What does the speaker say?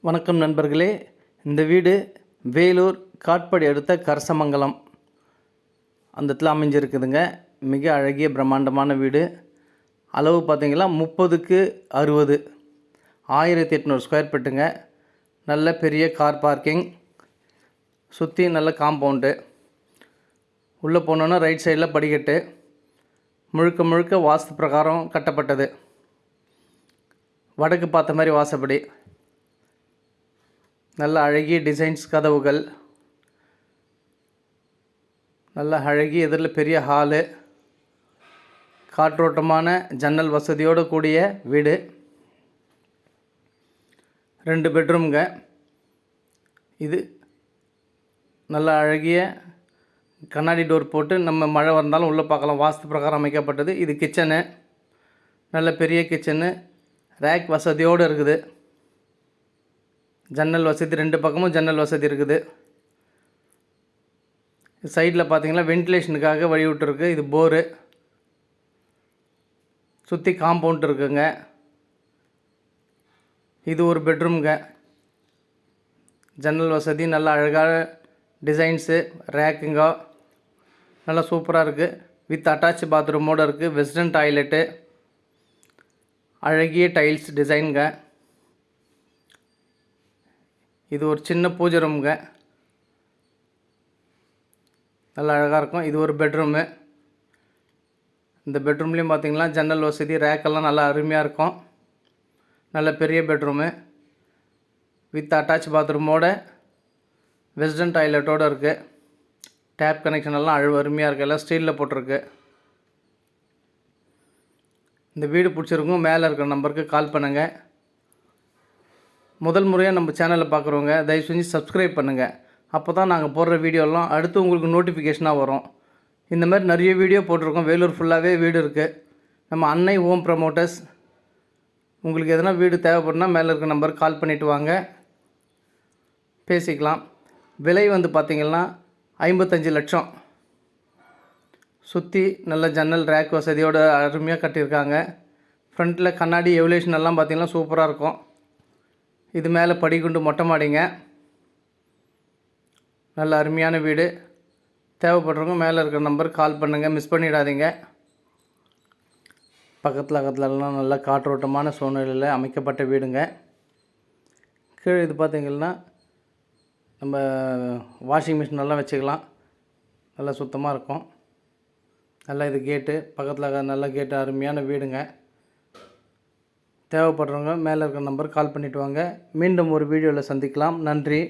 வணக்கம் நண்பர்களே. இந்த வீடு வேலூர் காட்பாடி அடுத்த கரசமங்கலம் அந்த இடத்துல அமைஞ்சிருக்குதுங்க. மிக அழகிய பிரம்மாண்டமான வீடு. அளவு பார்த்திங்கன்னா 30க்கு 60, 1800 ஸ்கொயர் ஃபீட்டுங்க. நல்ல பெரிய கார் பார்க்கிங், சுற்றி நல்ல காம்பவுண்டு. உள்ளே போனோன்னா ரைட் சைடில் படிக்கட்டு. முழுக்க முழுக்க வாஸ்து பிரகாரம் கட்டப்பட்டது. வடக்கு பார்த்த மாதிரி வாசப்படி. நல்ல அழகிய டிசைன்ஸ் கதவுகள், நல்ல அழகிய எதிரில் பெரிய ஹாலு, காற்றோட்டமான ஜன்னல் வசதியோடு கூடிய வீடு. 2 பெட்ரூம்ங்க. இது நல்ல அழகிய கண்ணாடி டோர் போட்டு நம்ம மழை வந்தாலும் உள்ளே பார்க்கலாம். வாஸ்து பிரகாரம் அமைக்கப்பட்டது. இது கிச்சனு, நல்ல பெரிய கிச்சனு, ரேக் வசதியோடு இருக்குது. ஜன்னல் வசதி 2 பக்கமும் ஜன்னல் வசதி இருக்குது. சைடில் பார்த்தீங்கன்னா வென்டிலேஷனுக்காக வழி விட்டுருக்கு. இது போரு. சுற்றி காம்பவுண்ட் இருக்குங்க. இது ஒரு பெட்ரூம்ங்க. ஜன்னல் வசதி நல்ல அழகான டிசைன்ஸு, ரேக்குங்க நல்லா சூப்பராக இருக்குது. வித் அட்டாச் பாத்ரூமோடு இருக்குது. வெஸ்டர்ன் டாய்லெட்டு, அழகிய டைல்ஸ் டிசைனுங்க. இது ஒரு சின்ன பூஜை ரூமுங்க. நல்லா அழகாக இருக்கும். இது ஒரு பெட்ரூமு. இந்த பெட்ரூம்லேயும் பார்த்திங்கன்னா ஜன்னல் வசதி, ரேக்கெல்லாம் நல்லா அருமையாக இருக்கும். நல்ல பெரிய பெட்ரூமு வித் அட்டாச் பாத்ரூமோட வெஸ்டர்ன் டாய்லெட்டோடு இருக்குது. டேப் கனெக்ஷன் எல்லாம் அருமையாக இருக்குது. எல்லாம் ஸ்டீலில் போட்டிருக்கு. இந்த வீடு பிடிச்சிருக்கும் மேலே இருக்கிற நம்பருக்கு கால் பண்ணுங்கள். முதல் முறையாக நம்ம சேனலில் பார்க்குறவங்க தயவு செஞ்சு சப்ஸ்கிரைப் பண்ணுங்கள். அப்போ தான் நாங்கள் போடுற வீடியோலாம் அடுத்து உங்களுக்கு நோட்டிஃபிகேஷனாக வரும். இந்த மாதிரி நிறைய வீடியோ போட்டிருக்கோம். வேலூர் ஃபுல்லாகவே வீடு இருக்குது. நம்ம அன்னை ஹோம் ப்ரமோட்டர்ஸ். உங்களுக்கு எதனா வீடு தேவைப்படுனா மேலே இருக்க நம்பருக்கு கால் பண்ணிவிட்டு வாங்க, பேசிக்கலாம். விலை வந்து பார்த்திங்கன்னா 55 லட்சம். சுற்றி நல்ல ஜன்னல் ரேக் வசதியோடு அருமையாக கட்டியிருக்காங்க. ஃப்ரண்ட்டில் கண்ணாடி எவல்யூஷன் எல்லாம் பார்த்திங்கன்னா சூப்பராக இருக்கும். இது மேலே படிக்குண்டு மொட்டை மாடிங்க. நல்ல அருமையான வீடு. தேவைப்படுறவங்க மேலே இருக்கிற நம்பருக்கு கால் பண்ணுங்கள், மிஸ் பண்ணிடாதீங்க. பக்கத்துலலாம் நல்ல காற்றோட்டமான சூழ்நிலையில் அமைக்கப்பட்ட வீடுங்க. கீழே இது பார்த்திங்கன்னா நம்ம வாஷிங் மிஷின் எல்லாம் வச்சுக்கலாம். நல்லா சுத்தமாக இருக்கும். நல்லா இது கேட்டு பக்கத்தில் நல்ல கேட்டு, அருமையான வீடுங்க. தேவைப்படுறவங்க மேலே இருக்கிற நம்பருக்கு கால் பண்ணிவிட்டு வாங்க. மீண்டும் ஒரு வீடியோவில் சந்திக்கலாம். நன்றி.